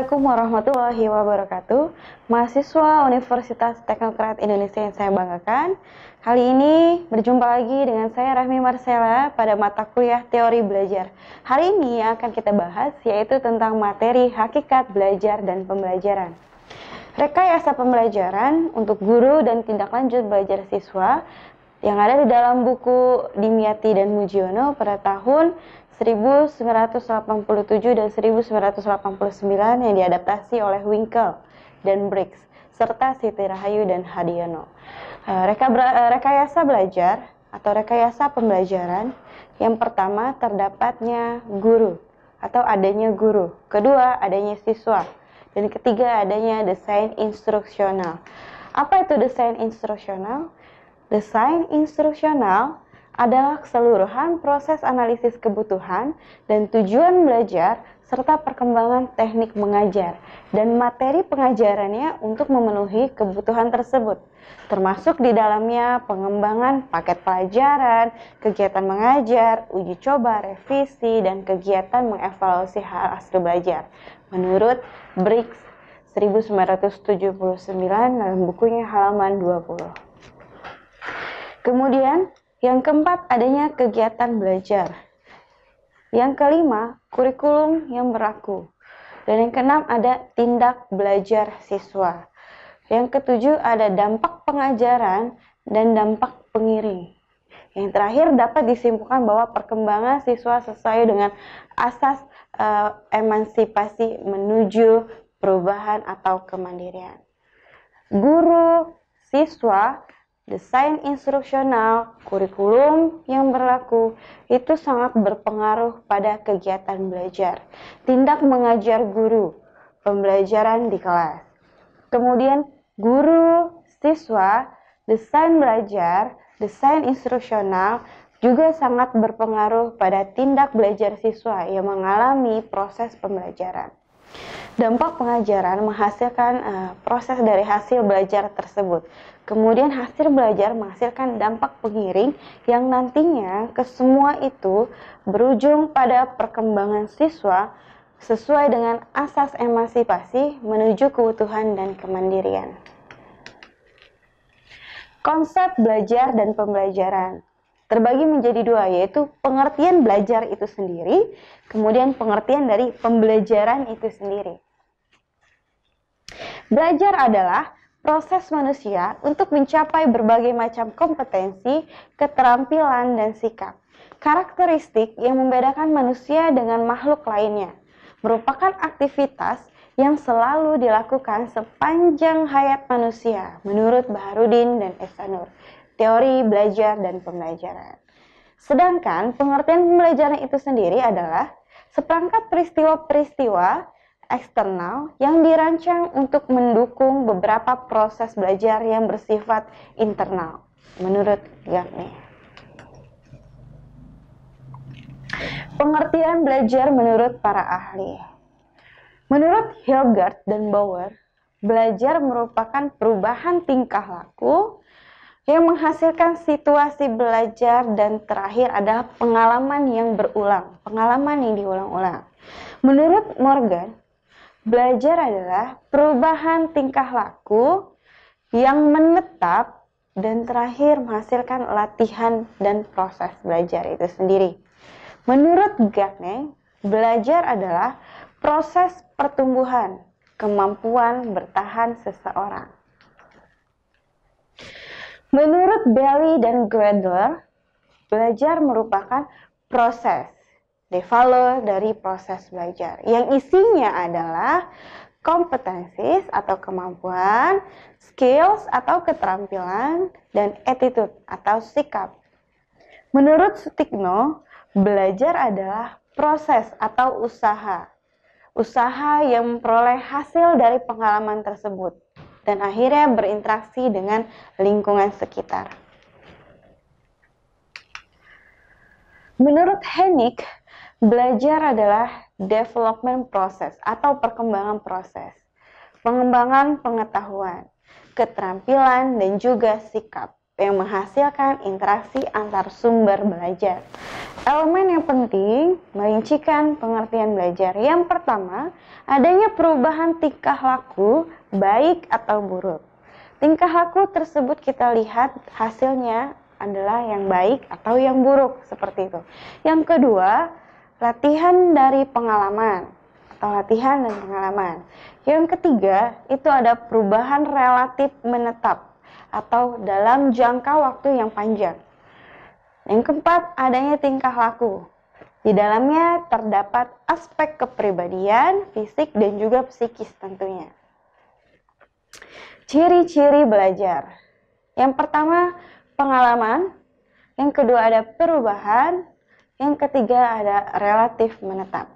Assalamualaikum warahmatullahi wabarakatuh. Mahasiswa Universitas Teknokrat Indonesia yang saya banggakan. Kali ini berjumpa lagi dengan saya Rahmi Marcella pada mata kuliah Teori Belajar. Hari ini yang akan kita bahas yaitu tentang materi hakikat belajar dan pembelajaran. Rekayasa pembelajaran untuk guru dan tindak lanjut belajar siswa yang ada di dalam buku Dimyati dan Mujiono pada tahun 1987 dan 1989 yang diadaptasi oleh Winkel dan Briggs serta Siti Rahayu dan Hadiono. Rekayasa belajar atau rekayasa pembelajaran, yang pertama terdapatnya guru atau adanya guru, kedua adanya siswa, dan ketiga adanya desain instruksional. Apa itu desain instruksional? Desain instruksional adalah keseluruhan proses analisis kebutuhan dan tujuan belajar serta perkembangan teknik mengajar dan materi pengajarannya untuk memenuhi kebutuhan tersebut, termasuk di dalamnya pengembangan paket pelajaran, kegiatan mengajar, uji coba, revisi, dan kegiatan mengevaluasi hal hasil belajar menurut Briggs 1979 dalam bukunya halaman 20. Kemudian yang keempat adanya kegiatan belajar. Yang kelima, kurikulum yang berlaku. Dan yang keenam ada tindak belajar siswa. Yang ketujuh ada dampak pengajaran dan dampak pengiring. Yang terakhir dapat disimpulkan bahwa perkembangan siswa sesuai dengan asas emansipasi menuju perubahan atau kemandirian. Guru, siswa, desain instruksional, kurikulum yang berlaku itu sangat berpengaruh pada kegiatan belajar, tindak mengajar guru, pembelajaran di kelas. Kemudian guru, siswa, desain belajar, desain instruksional juga sangat berpengaruh pada tindak belajar siswa yang mengalami proses pembelajaran. Dampak pengajaran menghasilkan proses dari hasil belajar tersebut. Kemudian hasil belajar menghasilkan dampak pengiring yang nantinya kesemua itu berujung pada perkembangan siswa sesuai dengan asas emansipasi menuju keutuhan dan kemandirian. Konsep belajar dan pembelajaran terbagi menjadi dua, yaitu pengertian belajar itu sendiri, kemudian pengertian dari pembelajaran itu sendiri. Belajar adalah proses manusia untuk mencapai berbagai macam kompetensi, keterampilan, dan sikap. Karakteristik yang membedakan manusia dengan makhluk lainnya merupakan aktivitas yang selalu dilakukan sepanjang hayat manusia menurut Baharudin dan Ehsanur, teori belajar dan pembelajaran. Sedangkan pengertian pembelajaran itu sendiri adalah seperangkat peristiwa-peristiwa eksternal yang dirancang untuk mendukung beberapa proses belajar yang bersifat internal, menurut Gagne. Pengertian belajar menurut para ahli. Menurut Hilgard dan Bauer, belajar merupakan perubahan tingkah laku yang menghasilkan situasi belajar, dan terakhir adalah pengalaman yang berulang, pengalaman yang diulang-ulang. Menurut Morgan, belajar adalah perubahan tingkah laku yang menetap dan terakhir menghasilkan latihan dan proses belajar itu sendiri. Menurut Gagne, belajar adalah proses pertumbuhan, kemampuan bertahan seseorang. Menurut Bailey dan Gradler, belajar merupakan proses develop dari proses belajar yang isinya adalah kompetensi atau kemampuan, skills atau keterampilan, dan attitude atau sikap. Menurut Sutikno, belajar adalah proses atau usaha yang memperoleh hasil dari pengalaman tersebut dan akhirnya berinteraksi dengan lingkungan sekitar. Menurut Hennig, belajar adalah development process atau perkembangan proses, pengembangan pengetahuan, keterampilan, dan juga sikap. yang menghasilkan interaksi antar sumber belajar. Elemen yang penting merincikan pengertian belajar. Yang pertama, adanya perubahan tingkah laku baik atau buruk. Tingkah laku tersebut kita lihat hasilnya adalah yang baik atau yang buruk, seperti itu. Yang kedua, latihan dari pengalaman atau latihan dan pengalaman. Yang ketiga, itu ada perubahan relatif menetap atau dalam jangka waktu yang panjang. Yang keempat, adanya tingkah laku. Di dalamnya terdapat aspek kepribadian, fisik, dan juga psikis tentunya. Ciri-ciri belajar. Yang pertama, pengalaman. Yang kedua, ada perubahan. Yang ketiga, ada relatif menetap.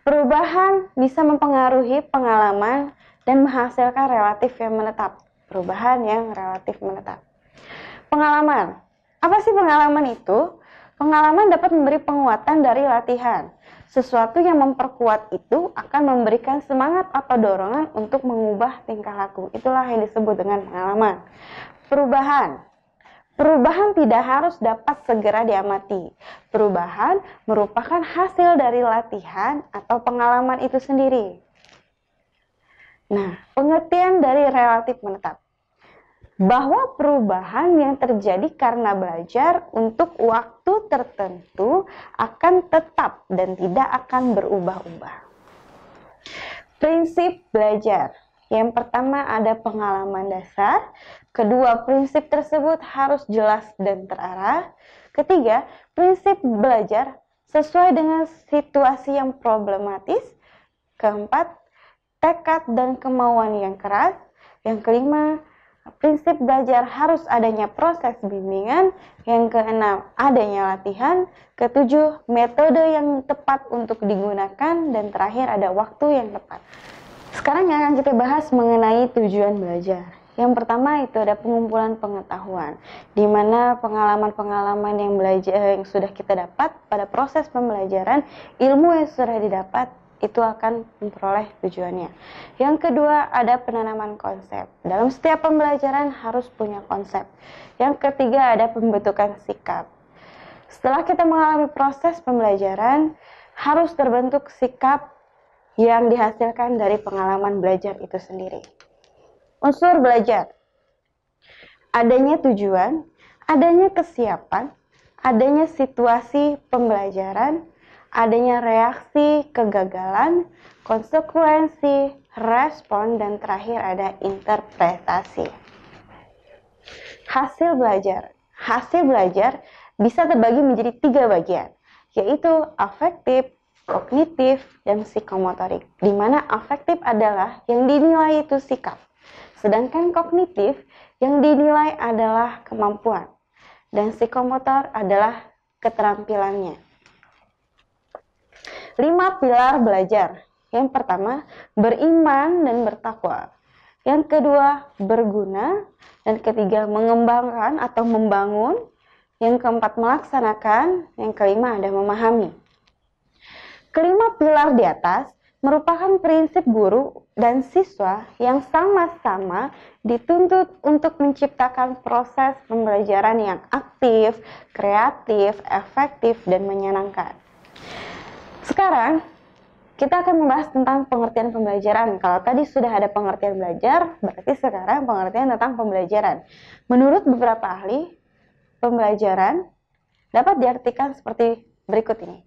Perubahan bisa mempengaruhi pengalaman dan menghasilkan relatif yang menetap. Perubahan yang relatif menetap. Pengalaman. Apa sih pengalaman itu? Pengalaman dapat memberi penguatan dari latihan. Sesuatu yang memperkuat itu akan memberikan semangat atau dorongan untuk mengubah tingkah laku. Itulah yang disebut dengan pengalaman. Perubahan. Perubahan tidak harus dapat segera diamati. Perubahan merupakan hasil dari latihan atau pengalaman itu sendiri. Nah, pengertian dari relatif menetap. Bahwa perubahan yang terjadi karena belajar untuk waktu tertentu akan tetap dan tidak akan berubah-ubah. Prinsip belajar. Yang pertama ada pengalaman dasar. Kedua, prinsip tersebut harus jelas dan terarah. Ketiga, prinsip belajar sesuai dengan situasi yang problematis. Keempat, tekad dan kemauan yang keras. Yang kelima, prinsip belajar harus adanya proses bimbingan. Yang keenam, adanya latihan. Ketujuh, metode yang tepat untuk digunakan. Dan terakhir, ada waktu yang tepat. Sekarang yang akan kita bahas mengenai tujuan belajar. Yang pertama itu ada pengumpulan pengetahuan, di mana pengalaman-pengalaman yang sudah kita dapat pada proses pembelajaran, ilmu yang sudah didapat, itu akan memperoleh tujuannya. Yang kedua ada penanaman konsep. Dalam setiap pembelajaran harus punya konsep. Yang ketiga ada pembentukan sikap. Setelah kita mengalami proses pembelajaran, harus terbentuk sikap yang dihasilkan dari pengalaman belajar itu sendiri. Unsur belajar. Adanya tujuan, adanya kesiapan, adanya situasi pembelajaran, adanya reaksi kegagalan, konsekuensi, respon, dan terakhir ada interpretasi. Hasil belajar. Hasil belajar bisa terbagi menjadi 3 bagian, yaitu afektif, kognitif, dan psikomotorik. Di mana afektif adalah yang dinilai itu sikap, sedangkan kognitif yang dinilai adalah kemampuan, dan psikomotor adalah keterampilannya. 5 pilar belajar. Yang pertama, beriman dan bertakwa. Yang kedua, berguna. Dan ketiga, mengembangkan atau membangun. Yang keempat, melaksanakan. Yang kelima, ada memahami. Kelima pilar di atas merupakan prinsip guru dan siswa yang sama-sama dituntut untuk menciptakan proses pembelajaran yang aktif, kreatif, efektif, dan menyenangkan. Sekarang, kita akan membahas tentang pengertian pembelajaran. Kalau tadi sudah ada pengertian belajar, berarti sekarang pengertian tentang pembelajaran. Menurut beberapa ahli, pembelajaran dapat diartikan seperti berikut ini.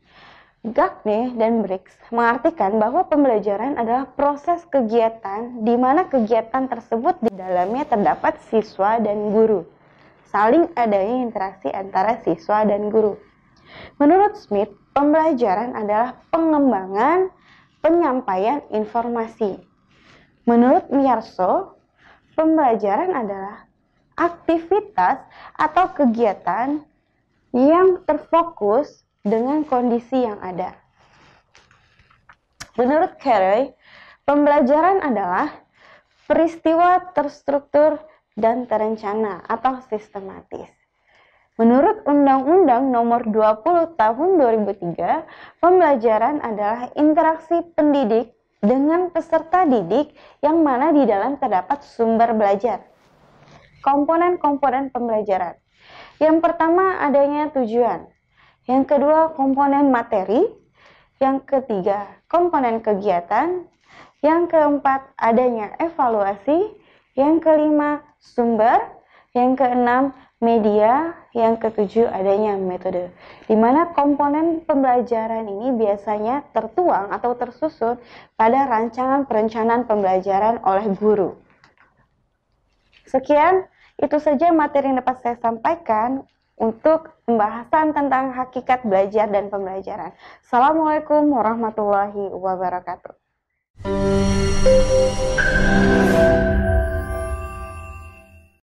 Gagne dan Briggs mengartikan bahwa pembelajaran adalah proses kegiatan di mana kegiatan tersebut di dalamnya terdapat siswa dan guru. Saling adanya interaksi antara siswa dan guru. Menurut Smith, pembelajaran adalah pengembangan penyampaian informasi. Menurut Meyerso, pembelajaran adalah aktivitas atau kegiatan yang terfokus dengan kondisi yang ada. Menurut Carey, pembelajaran adalah peristiwa terstruktur dan terencana atau sistematis. Menurut Undang-Undang Nomor 20 Tahun 2003, pembelajaran adalah interaksi pendidik dengan peserta didik yang mana di dalam terdapat sumber belajar. komponen-komponen pembelajaran. Yang pertama adanya tujuan, yang kedua komponen materi, yang ketiga komponen kegiatan, yang keempat adanya evaluasi, yang kelima sumber, yang keenam media, yang ketujuh adanya metode. Di mana komponen pembelajaran ini biasanya tertuang atau tersusun pada rancangan perencanaan pembelajaran oleh guru. Sekian, itu saja materi yang dapat saya sampaikan untuk pembahasan tentang hakikat belajar dan pembelajaran. Assalamualaikum warahmatullahi wabarakatuh.